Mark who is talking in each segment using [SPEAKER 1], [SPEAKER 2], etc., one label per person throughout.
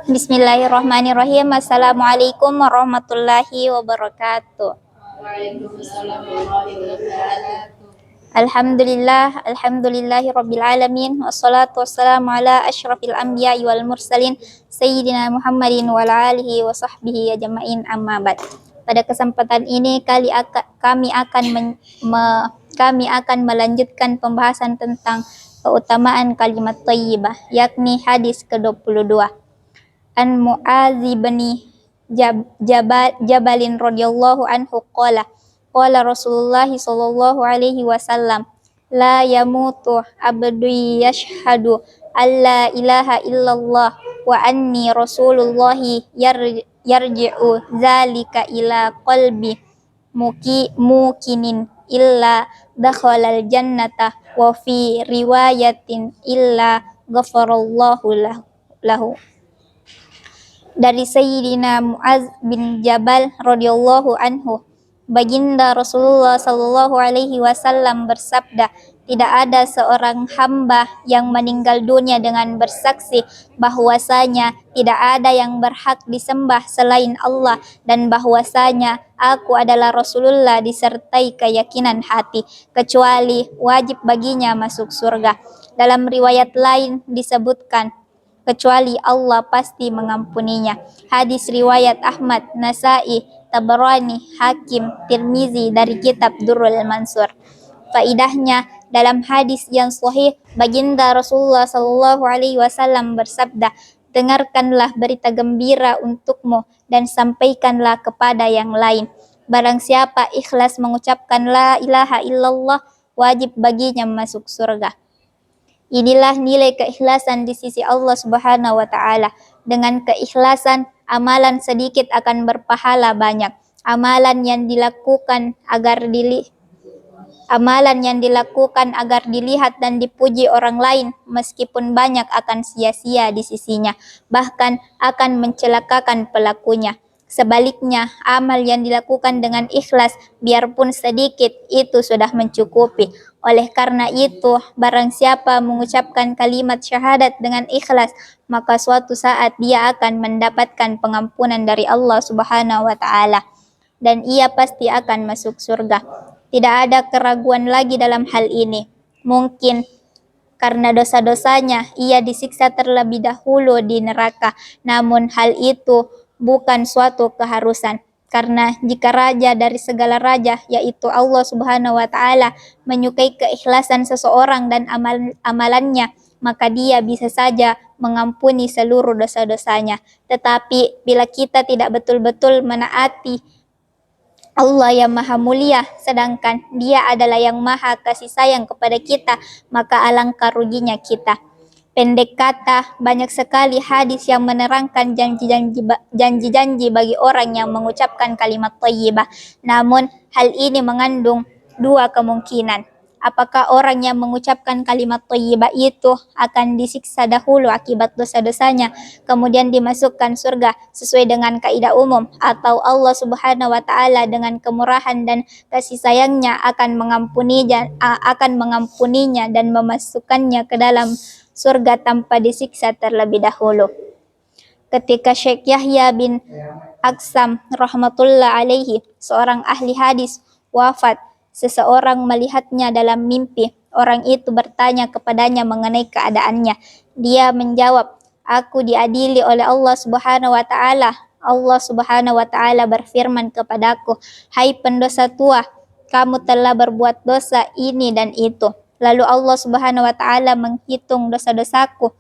[SPEAKER 1] Bismillahirrahmanirrahim. Assalamualaikum warahmatullahi wabarakatuh.
[SPEAKER 2] Waalaikumsalam warahmatullahi wabarakatuh.
[SPEAKER 1] Alhamdulillahi rabbil alamin. Wassalatu wassalamu ala asyrafil anbiya'i wal mursalin Sayyidina Muhammadin wa ala alihi wa sahbihi ajma'in, amma ba'd. Pada kesempatan ini kami akan melanjutkan pembahasan tentang keutamaan kalimat thayyibah, yakni hadis ke-22. An Mu'adz bin Jabalin radhiyallahu anhu qala Rasulullah sallallahu alaihi wasallam, la yamutu abdu yashhadu alla ilaha illallah wa anni rasulullah yarji'u zalika ila qalbi mukinin illa dakhalal jannata wa fi riwayatin illa ghafarallahu lahu. Dari Sayyidina Mu'adz bin Jabal radhiyallahu anhu, baginda Rasulullah sallallahu alaihi wasallam bersabda, tidak ada seorang hamba yang meninggal dunia dengan bersaksi bahwasanya tidak ada yang berhak disembah selain Allah dan bahwasanya aku adalah Rasulullah disertai keyakinan hati, kecuali wajib baginya masuk surga. Dalam riwayat lain disebutkan, kecuali Allah pasti mengampuninya. Hadis riwayat Ahmad, Nasai, Tabarani, Hakim, Tirmizi dari kitab Durrul Mansur. Faidahnya, dalam hadis yang sahih, baginda Rasulullah sallallahu alaihi wasallam bersabda, dengarkanlah berita gembira untukmu dan sampaikanlah kepada yang lain. Barang siapa ikhlas mengucapkan la ilaha illallah, wajib baginya masuk surga. Inilah nilai keikhlasan di sisi Allah Subhanahu wa Ta'ala. Dengan keikhlasan, amalan sedikit akan berpahala banyak. Amalan yang dilakukan agar dilihat dan dipuji orang lain, meskipun banyak, akan sia-sia di sisinya, bahkan akan mencelakakan pelakunya. Sebaliknya, amal yang dilakukan dengan ikhlas, biarpun sedikit, itu sudah mencukupi. Oleh karena itu, barang siapa mengucapkan kalimat syahadat dengan ikhlas, maka suatu saat dia akan mendapatkan pengampunan dari Allah Subhanahu wa Ta'ala, dan ia pasti akan masuk surga. Tidak ada keraguan lagi dalam hal ini. Mungkin karena dosa-dosanya ia disiksa terlebih dahulu di neraka, namun hal itu bukan suatu keharusan, karena jika raja dari segala raja, yaitu Allah Subhanahu wa Ta'ala, menyukai keikhlasan seseorang dan amalannya, maka dia bisa saja mengampuni seluruh dosa-dosanya. Tetapi bila kita tidak betul-betul menaati Allah yang maha mulia, sedangkan dia adalah yang maha kasih sayang kepada kita, maka alangkah ruginya kita. Pendek kata, banyak sekali hadis yang menerangkan janji-janji bagi orang yang mengucapkan kalimat thayyibah. Namun, hal ini mengandung dua kemungkinan. Apakah orang yang mengucapkan kalimat thayyibah itu akan disiksa dahulu akibat dosa-dosanya, kemudian dimasukkan surga sesuai dengan kaidah umum, atau Allah Subhanahu wa Ta'ala dengan kemurahan dan kasih sayangnya akan mengampuninya dan memasukkannya ke dalam surga tanpa disiksa terlebih dahulu. Ketika Syekh Yahya bin Aksam rahmatullah alaihi, seorang ahli hadis, wafat, seseorang melihatnya dalam mimpi. Orang itu bertanya kepadanya mengenai keadaannya. Dia menjawab, aku diadili oleh Allah Subhanahu wa Ta'ala. Allah Subhanahu wa Ta'ala berfirman kepadaku, hai pendosa tua, kamu telah berbuat dosa ini dan itu. Lalu Allah Subhanahu wa Ta'ala menghitung dosa-dosaku.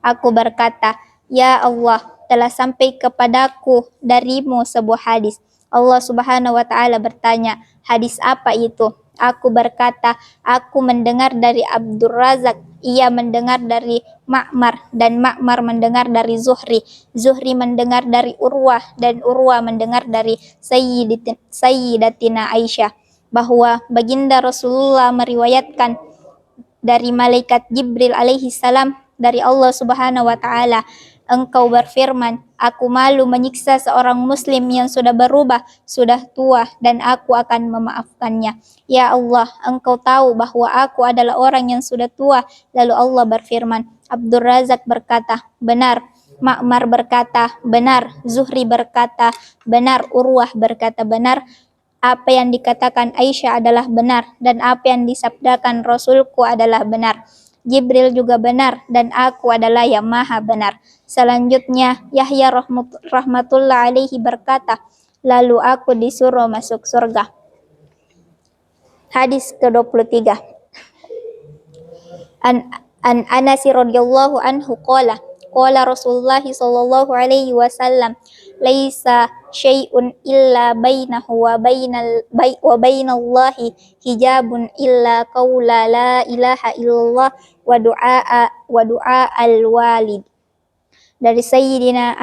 [SPEAKER 1] Aku berkata, ya Allah, telah sampai kepadaku darimu sebuah hadis. Allah Subhanahu wa Ta'ala bertanya, hadis apa itu? Aku berkata, aku mendengar dari Abdur Razak, ia mendengar dari Ma'mar, dan Ma'mar mendengar dari Zuhri. Zuhri mendengar dari Urwah, dan Urwah mendengar dari Sayyidatina Aisyah, bahwa baginda Rasulullah meriwayatkan dari malaikat Jibril alaihi salam dari Allah Subhanahu wa Ta'ala, Engkau berfirman, aku malu menyiksa seorang muslim yang sudah berubah, sudah tua, dan aku akan memaafkannya. Ya Allah, Engkau tahu bahwa aku adalah orang yang sudah tua. Lalu Allah berfirman, Abdul Razak berkata, benar. Ma'mar berkata, benar. Zuhri berkata, benar. Urwah berkata, benar. Apa yang dikatakan Aisyah adalah benar, dan apa yang disabdakan Rasulku adalah benar. Jibril juga benar, dan aku adalah yang maha benar. Selanjutnya, Yahya rahmatullah alaihi berkata, lalu aku disuruh masuk surga. Hadis ke-23. An Anas radhiyallahu anhu qala Rasulullah sallallahu alaihi wasallam laisa syai'un illa bainahu wa bainallahi hijabun illa qaula la ilaha illallah wa du'a al-walid. Dari Sayyidina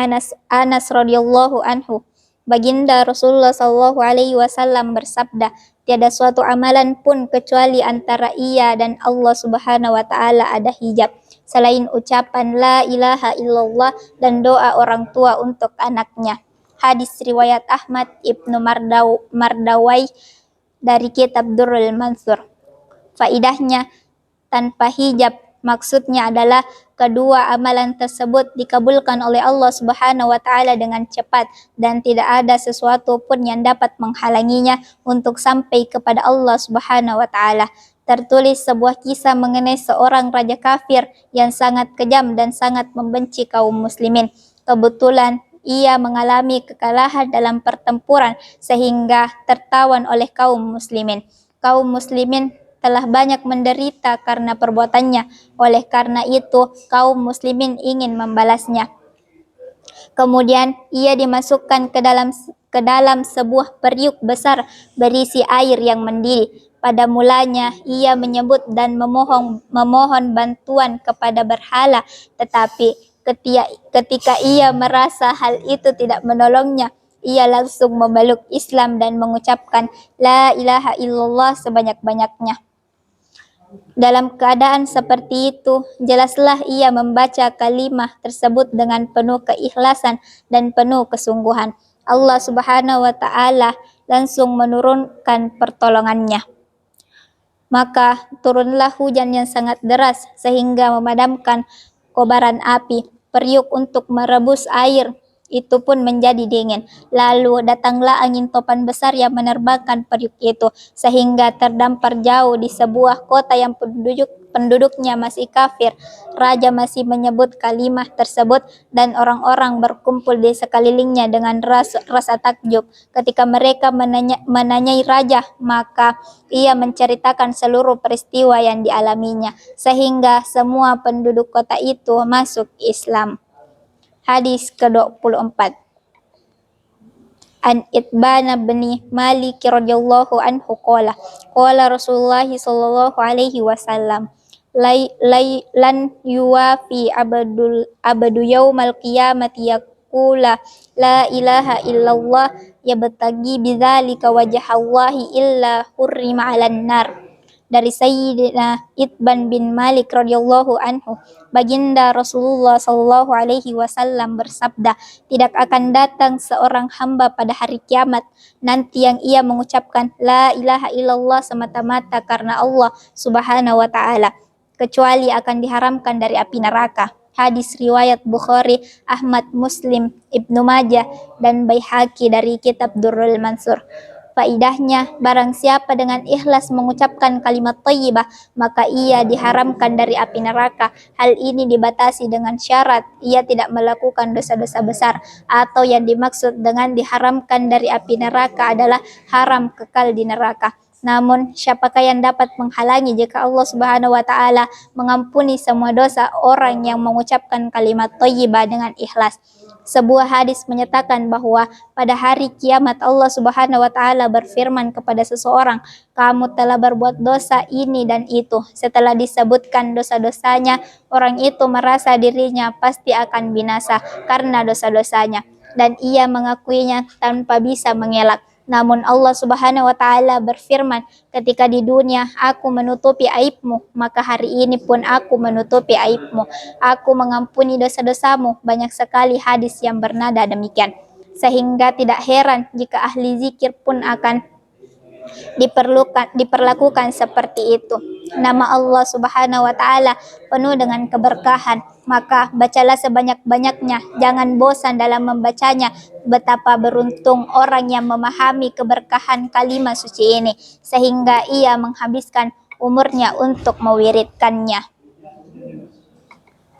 [SPEAKER 1] Anas radhiyallahu anhu, baginda Rasulullah sallallahu alaihi wasallam bersabda, tiada suatu amalan pun kecuali antara ia dan Allah Subhanahu wa taala ada hijab selain ucapan la ilaha illallah dan doa orang tua untuk anaknya. Hadis riwayat Ahmad Ibnu Mardawai dari kitab Durrul Mansur. Faidahnya, tanpa hijab maksudnya adalah kedua amalan tersebut dikabulkan oleh Allah Subhanahu wa taala dengan cepat dan tidak ada sesuatu pun yang dapat menghalanginya untuk sampai kepada Allah Subhanahu wa taala. Tertulis sebuah kisah mengenai seorang raja kafir yang sangat kejam dan sangat membenci kaum muslimin. Kebetulan ia mengalami kekalahan dalam pertempuran sehingga tertawan oleh kaum muslimin. Kaum muslimin telah banyak menderita karena perbuatannya. Oleh karena itu, kaum muslimin ingin membalasnya. Kemudian ia dimasukkan ke dalam sebuah periuk besar berisi air yang mendidih. Pada mulanya ia menyebut dan memohon bantuan kepada berhala, tetapi ketika ia merasa hal itu tidak menolongnya, ia langsung memeluk Islam dan mengucapkan la ilaha illallah sebanyak-banyaknya. Dalam keadaan seperti itu, jelaslah ia membaca kalimah tersebut dengan penuh keikhlasan dan penuh kesungguhan. Allah Subhanahu wa taala langsung menurunkan pertolongannya. Maka turunlah hujan yang sangat deras sehingga memadamkan kobaran api. Periuk untuk merebus air itu pun menjadi dingin. Lalu datanglah angin topan besar yang menerbangkan periuk itu sehingga terdampar jauh di sebuah kota yang penduduknya masih kafir. Raja masih menyebut kalimah tersebut dan orang-orang berkumpul di sekelilingnya dengan rasa takjub. Ketika mereka menanyai raja, maka ia menceritakan seluruh peristiwa yang dialaminya sehingga semua penduduk kota itu masuk Islam. Hadis ke-24. An Itbana bin Malik radhiyallahu anhu qala Rasulullah sallallahu alaihi wasallam lan yuwafi abadu yaumal qiyamati yaqula la ilaha illallah yabtagi bidzalika wajhallahi illa hurrima 'alan nar. Dari Sayyidina Itban bin Malik radhiyallahu anhu, baginda Rasulullah sallallahu alaihi wasallam bersabda, tidak akan datang seorang hamba pada hari kiamat nanti yang ia mengucapkan la ilaha illallah semata-mata karena Allah Subhanahu wa taala, kecuali akan diharamkan dari api neraka. Hadis riwayat Bukhari, Ahmad, Muslim, Ibnu Majah, dan Baihaqi dari kitab Durrul Mansur. Faidahnya, barang siapa dengan ikhlas mengucapkan kalimat thayyibah, maka ia diharamkan dari api neraka. Hal ini dibatasi dengan syarat ia tidak melakukan dosa-dosa besar, atau yang dimaksud dengan diharamkan dari api neraka adalah haram kekal di neraka. Namun, siapakah yang dapat menghalangi jika Allah Subhanahu wa taala mengampuni semua dosa orang yang mengucapkan kalimat thayyibah dengan ikhlas? Sebuah hadis menyatakan bahwa pada hari kiamat Allah Subhanahu wa taala berfirman kepada seseorang, kamu telah berbuat dosa ini dan itu. Setelah disebutkan dosa-dosanya, orang itu merasa dirinya pasti akan binasa karena dosa-dosanya, dan ia mengakuinya tanpa bisa mengelak. Namun Allah Subhanahu wa taala berfirman, ketika di dunia aku menutupi aibmu, maka hari ini pun aku menutupi aibmu. Aku mengampuni dosa-dosamu. Banyak sekali hadis yang bernada demikian. Sehingga tidak heran jika ahli zikir pun akan diperlakukan seperti itu. Nama Allah Subhanahu wa taala penuh dengan keberkahan, maka bacalah sebanyak-banyaknya, jangan bosan dalam membacanya. Betapa beruntung orang yang memahami keberkahan kalimat suci ini sehingga ia menghabiskan umurnya untuk mewiridkannya.